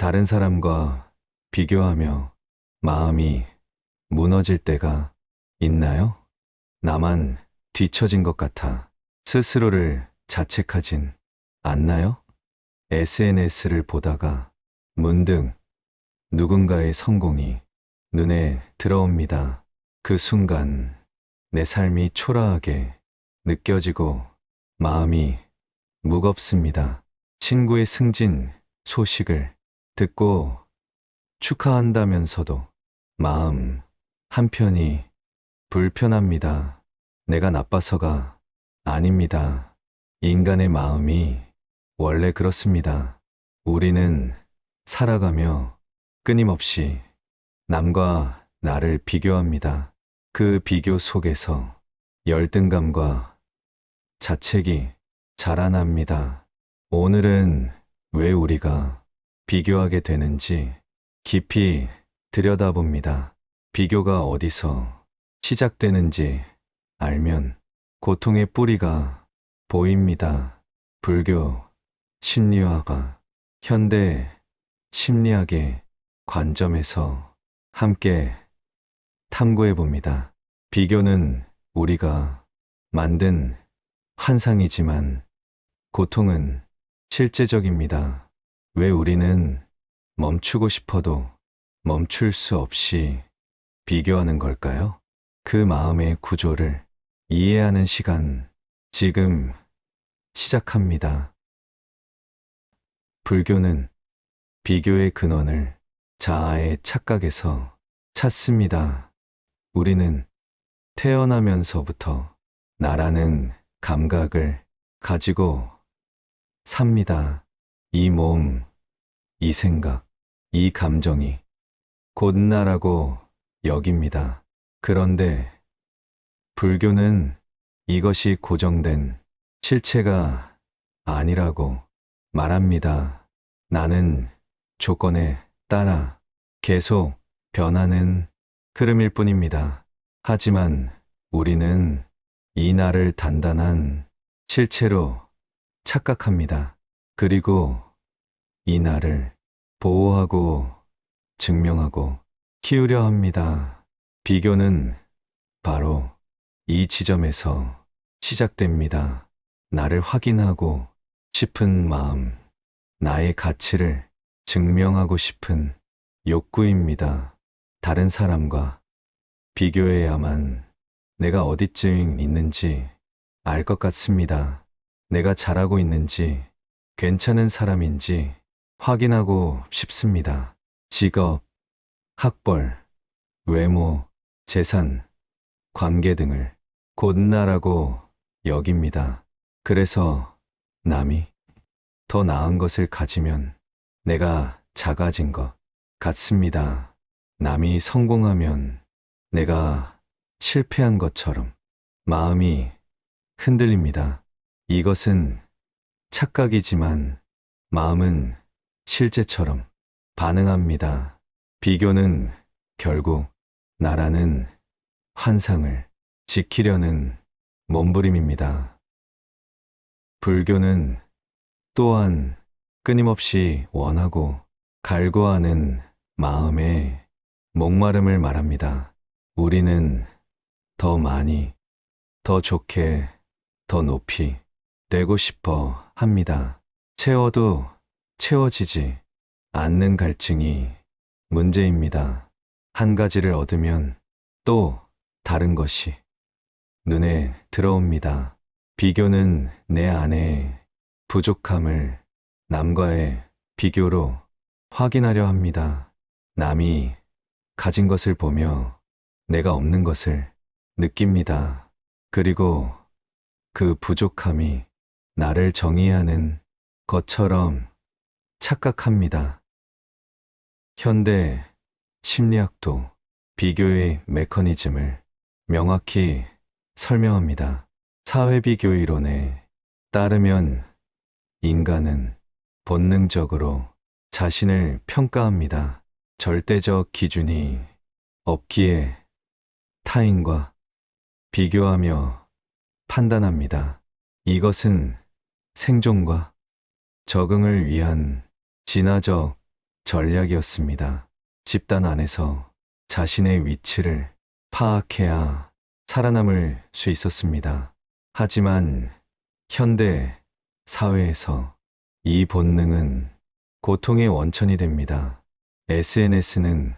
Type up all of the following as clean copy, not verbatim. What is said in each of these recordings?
다른 사람과 비교하며 마음이 무너질 때가 있나요? 나만 뒤처진 것 같아 스스로를 자책하진 않나요? SNS를 보다가 문득 누군가의 성공이 눈에 들어옵니다. 그 순간 내 삶이 초라하게 느껴지고 마음이 무겁습니다. 친구의 승진 소식을 듣고 축하한다면서도 마음 한편이 불편합니다. 내가 나빠서가 아닙니다. 인간의 마음이 원래 그렇습니다. 우리는 살아가며 끊임없이 남과 나를 비교합니다. 그 비교 속에서 열등감과 자책이 자라납니다. 오늘은 왜 우리가 비교하게 되는지 깊이 들여다봅니다. 비교가 어디서 시작되는지 알면 고통의 뿌리가 보입니다. 불교 심리화가 현대 심리학의 관점에서 함께 탐구해 봅니다. 비교는 우리가 만든 환상이지만 고통은 실제적입니다. 왜 우리는 멈추고 싶어도 멈출 수 없이 비교하는 걸까요? 그 마음의 구조를 이해하는 시간, 지금 시작합니다. 불교는 비교의 근원을 자아의 착각에서 찾습니다. 우리는 태어나면서부터 나라는 감각을 가지고 삽니다. 이 몸, 이 생각, 이 감정이 곧 나라고 여깁니다. 그런데 불교는 이것이 고정된 실체가 아니라고 말합니다. 나는 조건에 따라 계속 변하는 흐름일 뿐입니다. 하지만 우리는 이 나를 단단한 실체로 착각합니다. 그리고 이 나를 보호하고 증명하고 키우려 합니다. 비교는 바로 이 지점에서 시작됩니다. 나를 확인하고 싶은 마음, 나의 가치를 증명하고 싶은 욕구입니다. 다른 사람과 비교해야만 내가 어디쯤 있는지 알 것 같습니다. 내가 잘하고 있는지, 괜찮은 사람인지 확인하고 싶습니다. 직업, 학벌, 외모, 재산, 관계 등을 곧 나라고 여깁니다. 그래서 남이 더 나은 것을 가지면 내가 작아진 것 같습니다. 남이 성공하면 내가 실패한 것처럼 마음이 흔들립니다. 이것은 착각이지만 마음은 실제처럼 반응합니다. 비교는 결국 나라는 환상을 지키려는 몸부림입니다. 불교는 또한 끊임없이 원하고 갈구하는 마음의 목마름을 말합니다. 우리는 더 많이, 더 좋게, 더 높이 되고 싶어 합니다. 채워도 채워지지 않는 갈증이 문제입니다. 한 가지를 얻으면 또 다른 것이 눈에 들어옵니다. 비교는 내 안의 부족함을 남과의 비교로 확인하려 합니다. 남이 가진 것을 보며 내가 없는 것을 느낍니다. 그리고 그 부족함이 나를 정의하는 것처럼 착각합니다. 현대 심리학도 비교의 메커니즘을 명확히 설명합니다. 사회비교 이론에 따르면 인간은 본능적으로 자신을 평가합니다. 절대적 기준이 없기에 타인과 비교하며 판단합니다. 이것은 생존과 적응을 위한 진화적 전략이었습니다. 집단 안에서 자신의 위치를 파악해야 살아남을 수 있었습니다. 하지만 현대 사회에서 이 본능은 고통의 원천이 됩니다. SNS는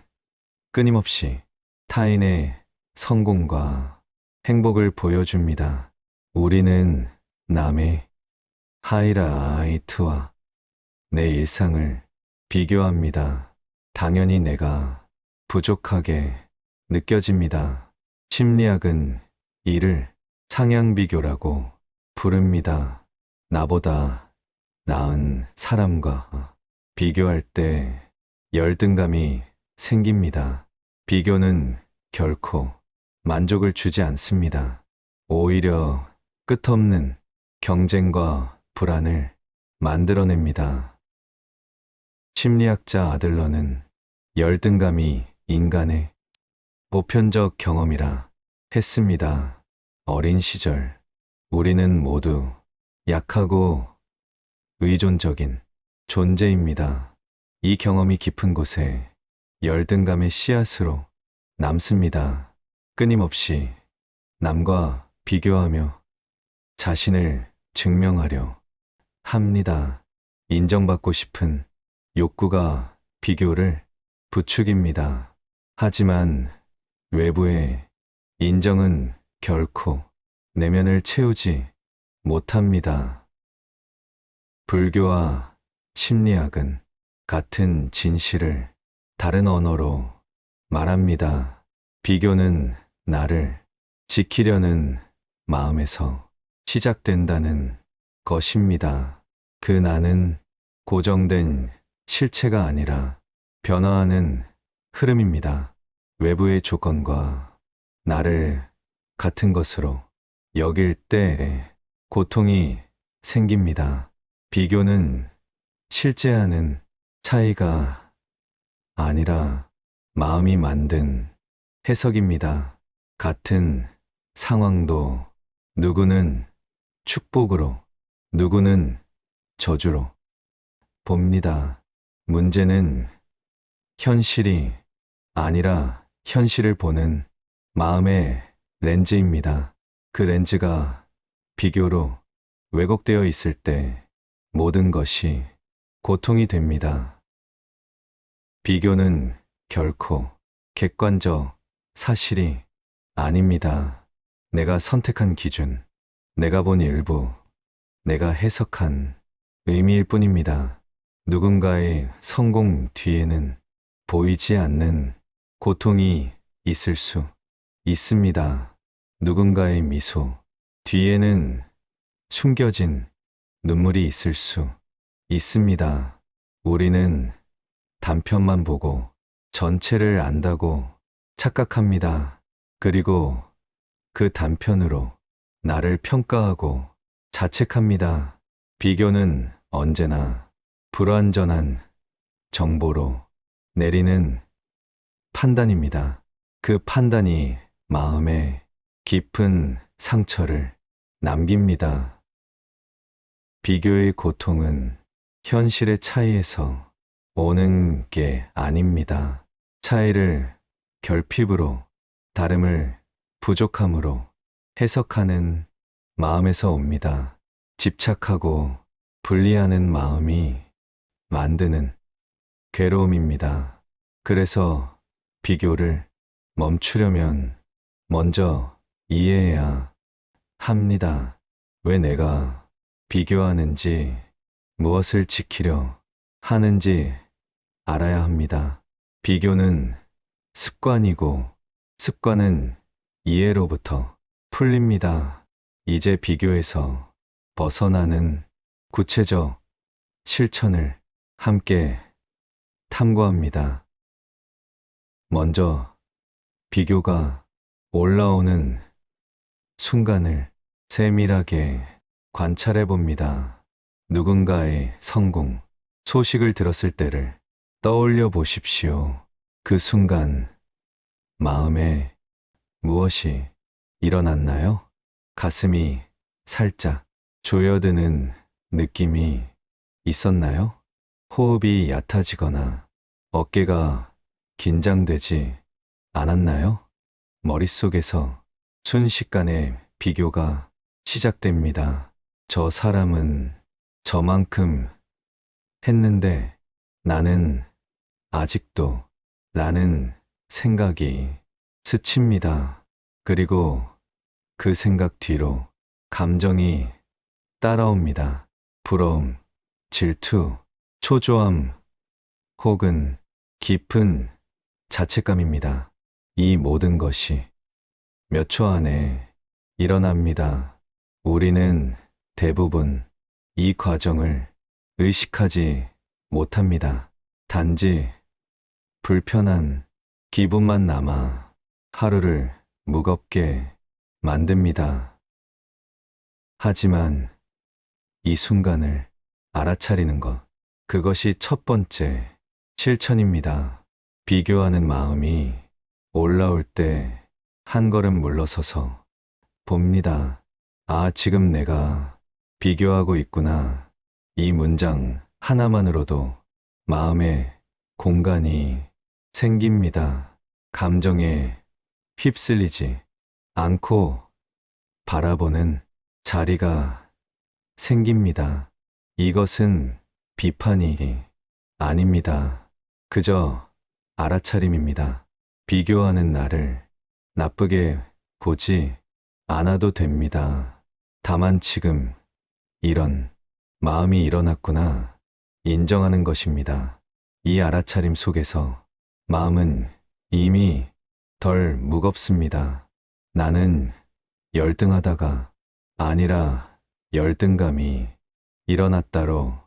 끊임없이 타인의 성공과 행복을 보여줍니다. 우리는 남의 하이라이트와 내 일상을 비교합니다. 당연히 내가 부족하게 느껴집니다. 심리학은 이를 상향 비교라고 부릅니다. 나보다 나은 사람과 비교할 때 열등감이 생깁니다. 비교는 결코 만족을 주지 않습니다. 오히려 끝없는 경쟁과 불안을 만들어냅니다. 심리학자 아들러는 열등감이 인간의 보편적 경험이라 했습니다. 어린 시절 우리는 모두 약하고 의존적인 존재입니다. 이 경험이 깊은 곳에 열등감의 씨앗으로 남습니다. 끊임없이 남과 비교하며 자신을 증명하려 합니다. 인정받고 싶은 욕구가 비교를 부추깁니다. 하지만 외부의 인정은 결코 내면을 채우지 못합니다. 불교와 심리학은 같은 진실을 다른 언어로 말합니다. 비교는 나를 지키려는 마음에서 시작된다는 것입니다. 그 나는 고정된 실체가 아니라 변화하는 흐름입니다. 외부의 조건과 나를 같은 것으로 여길 때 고통이 생깁니다. 비교는 실제하는 차이가 아니라 마음이 만든 해석입니다. 같은 상황도 누구는 축복으로, 누구는 저주로 봅니다. 문제는 현실이 아니라 현실을 보는 마음의 렌즈입니다. 그 렌즈가 비교로 왜곡되어 있을 때 모든 것이 고통이 됩니다. 비교는 결코 객관적 사실이 아닙니다. 내가 선택한 기준, 내가 본 일부, 내가 해석한 의미일 뿐입니다. 누군가의 성공 뒤에는 보이지 않는 고통이 있을 수 있습니다. 누군가의 미소 뒤에는 숨겨진 눈물이 있을 수 있습니다. 우리는 단편만 보고 전체를 안다고 착각합니다. 그리고 그 단편으로 나를 평가하고 자책합니다. 비교는 언제나 불완전한 정보로 내리는 판단입니다. 그 판단이 마음에 깊은 상처를 남깁니다. 비교의 고통은 현실의 차이에서 오는 게 아닙니다. 차이를 결핍으로, 다름을 부족함으로 해석하는 마음에서 옵니다. 집착하고 분리하는 마음이 만드는 괴로움입니다. 그래서 비교를 멈추려면 먼저 이해해야 합니다. 왜 내가 비교하는지, 무엇을 지키려 하는지 알아야 합니다. 비교는 습관이고 습관은 이해로부터 풀립니다. 이제 비교에서 벗어나는 구체적 실천을 함께 탐구합니다. 먼저 비교가 올라오는 순간을 세밀하게 관찰해 봅니다. 누군가의 성공, 소식을 들었을 때를 떠올려 보십시오. 그 순간 마음에 무엇이 일어났나요? 가슴이 살짝 조여드는 느낌이 있었나요? 호흡이 얕아지거나 어깨가 긴장되지 않았나요? 머릿속에서 순식간에 비교가 시작됩니다. 저 사람은 저만큼 했는데 나는 아직도 라는 생각이 스칩니다. 그리고 그 생각 뒤로 감정이 따라옵니다. 부러움, 질투, 초조함, 혹은 깊은 자책감입니다. 이 모든 것이 몇 초 안에 일어납니다. 우리는 대부분 이 과정을 의식하지 못합니다. 단지 불편한 기분만 남아 하루를 무겁게 만듭니다. 하지만 이 순간을 알아차리는 것, 그것이 첫 번째 실천입니다. 비교하는 마음이 올라올 때 한 걸음 물러서서 봅니다. 아, 지금 내가 비교하고 있구나. 이 문장 하나만으로도 마음에 공간이 생깁니다. 감정에 휩쓸리지 않고 바라보는 자리가 생깁니다. 이것은 비판이 아닙니다. 그저 알아차림입니다. 비교하는 나를 나쁘게 보지 않아도 됩니다. 다만 지금 이런 마음이 일어났구나 인정하는 것입니다. 이 알아차림 속에서 마음은 이미 덜 무겁습니다. 나는 열등하다가 아니라 열등감이 일어났다로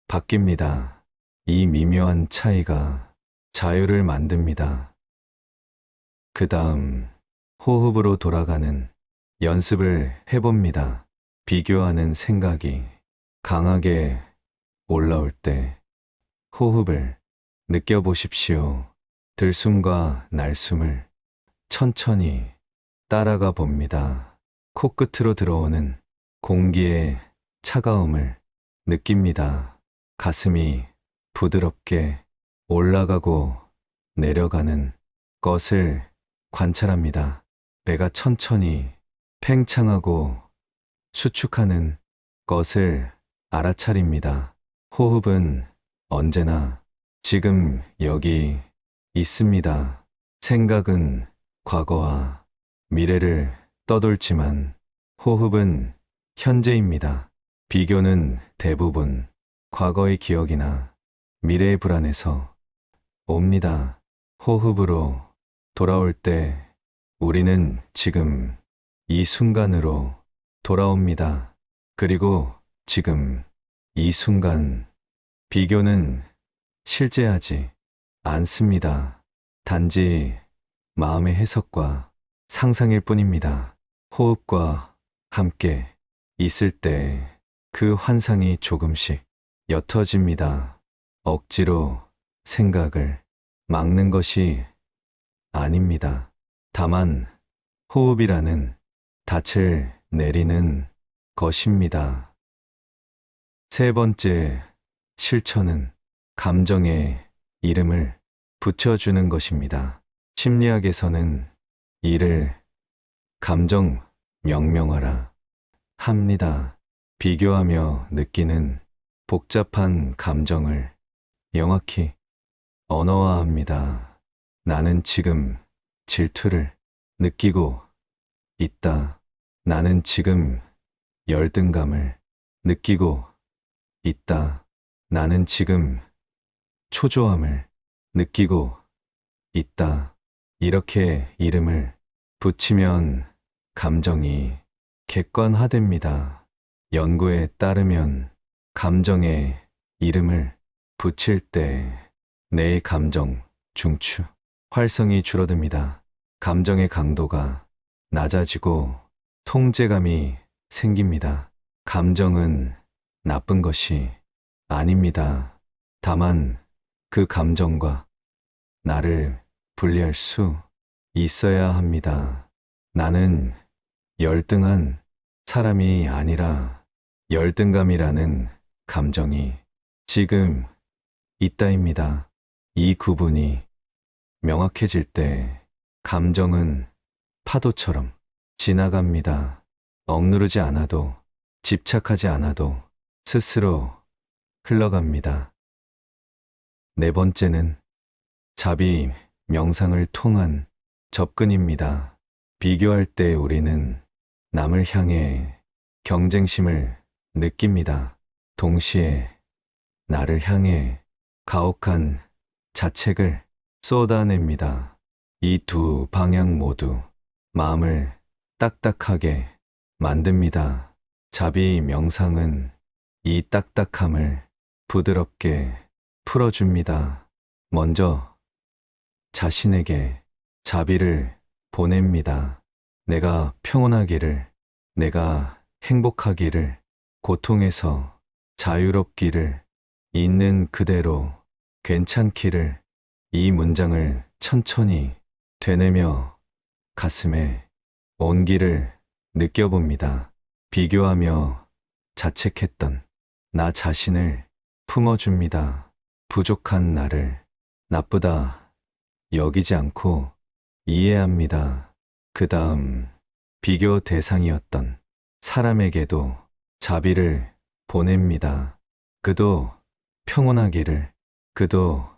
바뀝니다. 이 미묘한 차이가 자유를 만듭니다. 그 다음 호흡으로 돌아가는 연습을 해봅니다. 비교하는 생각이 강하게 올라올 때 호흡을 느껴보십시오. 들숨과 날숨을 천천히 따라가 봅니다. 코끝으로 들어오는 공기의 차가움을 느낍니다. 가슴이 부드럽게 올라가고 내려가는 것을 관찰합니다. 배가 천천히 팽창하고 수축하는 것을 알아차립니다. 호흡은 언제나 지금 여기 있습니다. 생각은 과거와 미래를 떠돌지만 호흡은 현재입니다. 비교는 대부분 과거의 기억이나 미래의 불안에서 옵니다. 호흡으로 돌아올 때 우리는 지금 이 순간으로 돌아옵니다. 그리고 지금 이 순간 비교는 실제하지 않습니다. 단지 마음의 해석과 상상일 뿐입니다. 호흡과 함께 있을 때 그 환상이 조금씩 옅어집니다. 억지로 생각을 막는 것이 아닙니다. 다만 호흡이라는 닻을 내리는 것입니다. 세 번째 실천은 감정의 이름을 붙여주는 것입니다. 심리학에서는 이를 감정 명명화라 합니다. 비교하며 느끼는 복잡한 감정을 명확히 언어화합니다. 나는 지금 질투를 느끼고 있다. 나는 지금 열등감을 느끼고 있다. 나는 지금 초조함을 느끼고 있다. 이렇게 이름을 붙이면 감정이 객관화됩니다. 연구에 따르면 감정에 이름을 붙일 때 내 감정 중추 활성이 줄어듭니다. 감정의 강도가 낮아지고 통제감이 생깁니다. 감정은 나쁜 것이 아닙니다. 다만 그 감정과 나를 분리할 수 있어야 합니다. 나는 열등한 사람이 아니라 열등감이라는 감정이 지금 있다입니다. 이 구분이 명확해질 때 감정은 파도처럼 지나갑니다. 억누르지 않아도, 집착하지 않아도 스스로 흘러갑니다. 네 번째는 자비 명상을 통한 접근입니다. 비교할 때 우리는 남을 향해 경쟁심을 느낍니다. 동시에 나를 향해 가혹한 자책을 쏟아냅니다. 이 두 방향 모두 마음을 딱딱하게 만듭니다. 자비 명상은 이 딱딱함을 부드럽게 풀어줍니다. 먼저 자신에게 자비를 보냅니다. 내가 평온하기를, 내가 행복하기를, 고통에서 자유롭기를, 있는 그대로 괜찮기를, 이 문장을 천천히 되뇌며 가슴에 온기를 느껴봅니다. 비교하며 자책했던 나 자신을 품어줍니다. 부족한 나를 나쁘다 여기지 않고 이해합니다. 그 다음 비교 대상이었던 사람에게도 자비를 보냅니다. 그도 평온하기를, 그도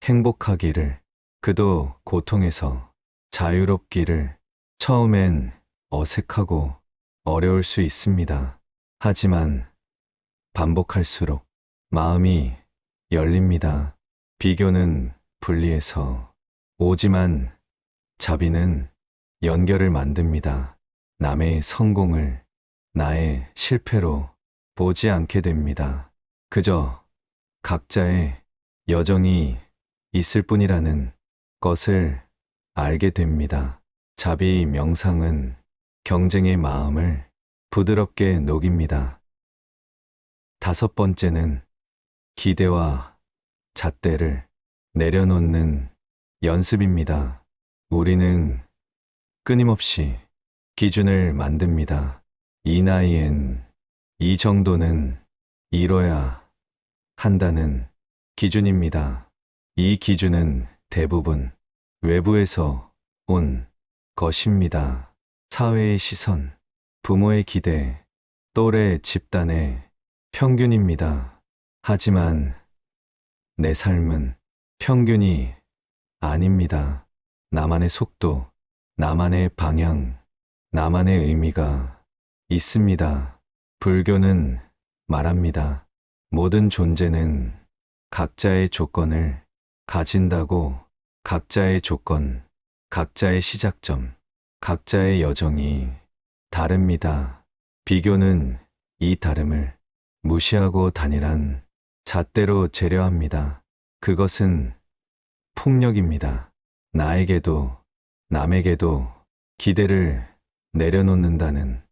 행복하기를, 그도 고통에서 자유롭기를. 처음엔 어색하고 어려울 수 있습니다. 하지만 반복할수록 마음이 열립니다. 비교는 분리해서 오지만 자비는 연결을 만듭니다. 남의 성공을 나의 실패로 보지 않게 됩니다. 그저 각자의 여정이 있을 뿐이라는 것을 알게 됩니다. 자비 명상은 경쟁의 마음을 부드럽게 녹입니다. 다섯 번째는 기대와 잣대를 내려놓는 연습입니다. 우리는 끊임없이 기준을 만듭니다. 이 나이엔 이 정도는 이뤄야 한다는 기준입니다. 이 기준은 대부분 외부에서 온 것입니다. 사회의 시선, 부모의 기대, 또래 집단의 평균입니다. 하지만 내 삶은 평균이 아닙니다. 나만의 속도, 나만의 방향, 나만의 의미가 있습니다. 불교는 말합니다. 모든 존재는 각자의 조건을 가진다고. 각자의 조건, 각자의 시작점, 각자의 여정이 다릅니다. 비교는 이 다름을 무시하고 단일한 잣대로 재려합니다. 그것은 폭력입니다. 나에게도 남에게도 기대를 내려놓는다는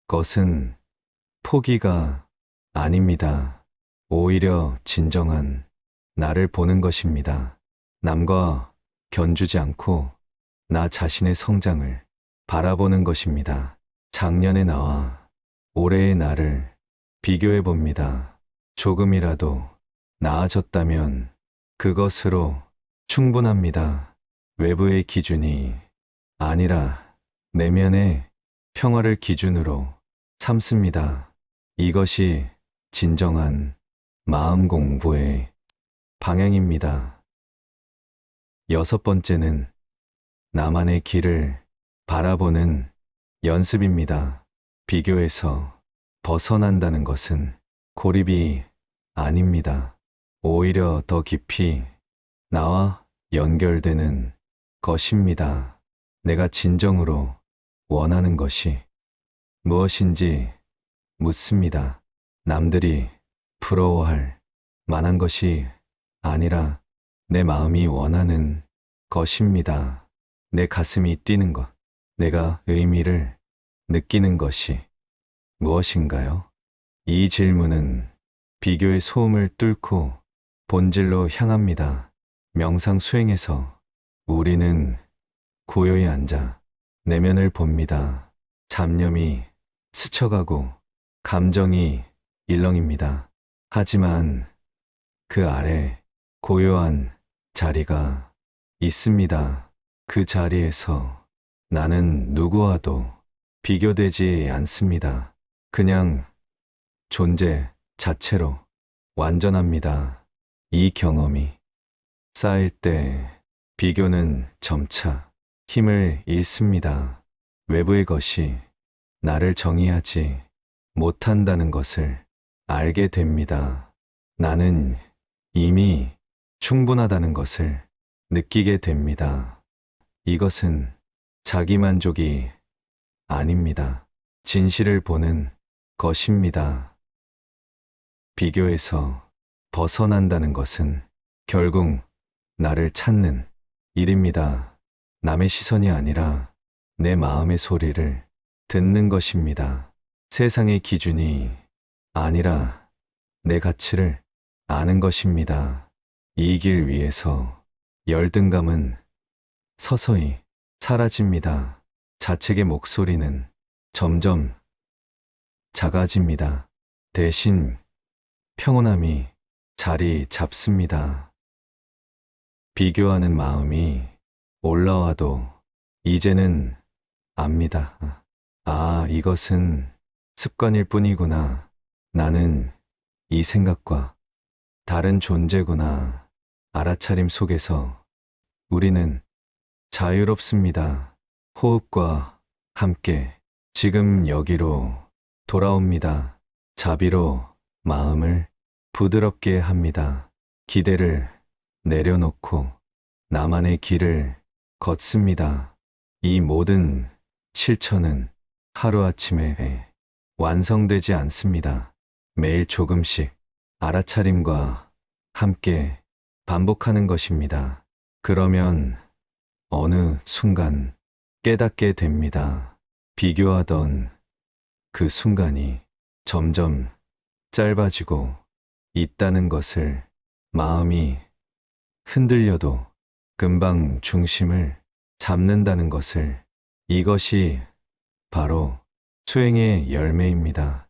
것은 포기가 아닙니다. 오히려 진정한 나를 보는 것입니다. 남과 견주지 않고 나 자신의 성장을 바라보는 것입니다. 작년의 나와 올해의 나를 비교해 봅니다. 조금이라도 나아졌다면 그것으로 충분합니다. 외부의 기준이 아니라 내면의 평화를 기준으로 삼습니다. 이것이 진정한 마음 공부의 방향입니다. 여섯 번째는 나만의 길을 바라보는 연습입니다. 비교에서 벗어난다는 것은 고립이 아닙니다. 오히려 더 깊이 나와 연결되는 것입니다. 내가 진정으로 원하는 것이 무엇인지 묻습니다. 남들이 부러워할 만한 것이 아니라 내 마음이 원하는 것입니다. 내 가슴이 뛰는 것, 내가 의미를 느끼는 것이 무엇인가요? 이 질문은 비교의 소음을 뚫고 본질로 향합니다. 명상 수행에서 우리는 고요히 앉아 내면을 봅니다. 잡념이 스쳐가고 감정이 일렁입니다. 하지만 그 아래 고요한 자리가 있습니다. 그 자리에서 나는 누구와도 비교되지 않습니다. 그냥 존재 자체로 완전합니다. 이 경험이 쌓일 때 비교는 점차 힘을 잃습니다. 외부의 것이 나를 정의하지 못한다는 것을 알게 됩니다. 나는 이미 충분하다는 것을 느끼게 됩니다. 이것은 자기만족이 아닙니다. 진실을 보는 것입니다. 비교에서 벗어난다는 것은 결국 나를 찾는 일입니다. 남의 시선이 아니라 내 마음의 소리를 듣는 것입니다. 세상의 기준이 아니라 내 가치를 아는 것입니다. 이 길 위에서 열등감은 서서히 사라집니다. 자책의 목소리는 점점 작아집니다. 대신 평온함이 자리 잡습니다. 비교하는 마음이 올라와도 이제는 압니다. 아, 이것은 습관일 뿐이구나. 나는 이 생각과 다른 존재구나. 알아차림 속에서 우리는 자유롭습니다. 호흡과 함께 지금 여기로 돌아옵니다. 자비로 마음을 부드럽게 합니다. 기대를 내려놓고 나만의 길을 걷습니다. 이 모든 실천은 하루아침에 완성되지 않습니다. 매일 조금씩 알아차림과 함께 반복하는 것입니다. 그러면 어느 순간 깨닫게 됩니다. 비교하던 그 순간이 점점 짧아지고 있다는 것을, 마음이 흔들려도 금방 중심을 잡는다는 것을, 이것이 바로 수행의 열매입니다.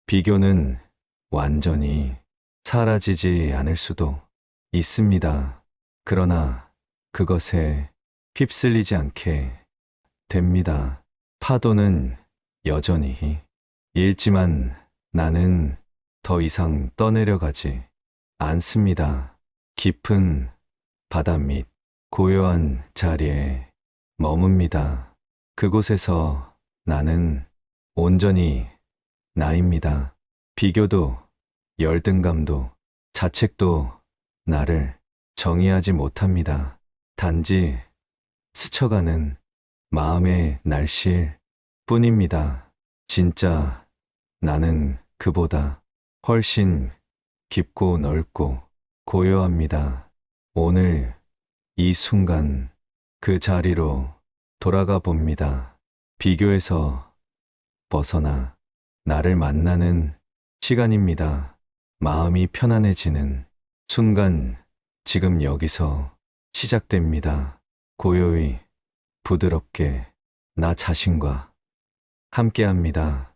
비교는 완전히 사라지지 않을 수도 있습니다. 그러나 그것에 휩쓸리지 않게 됩니다. 파도는 여전히 일지만 나는 더 이상 떠내려가지 않습니다. 깊은 바다 밑 고요한 자리에 머뭅니다. 그곳에서 나는 온전히 나입니다. 비교도 열등감도 자책도 나를 정의하지 못합니다. 단지 스쳐가는 마음의 날씨일 뿐입니다. 진짜 나는 그보다 훨씬 깊고 넓고 고요합니다. 오늘 이 순간 그 자리로 돌아가 봅니다. 비교에서 벗어나 나를 만나는 시간입니다. 마음이 편안해지는 순간, 지금 여기서 시작됩니다. 고요히 부드럽게 나 자신과 함께합니다.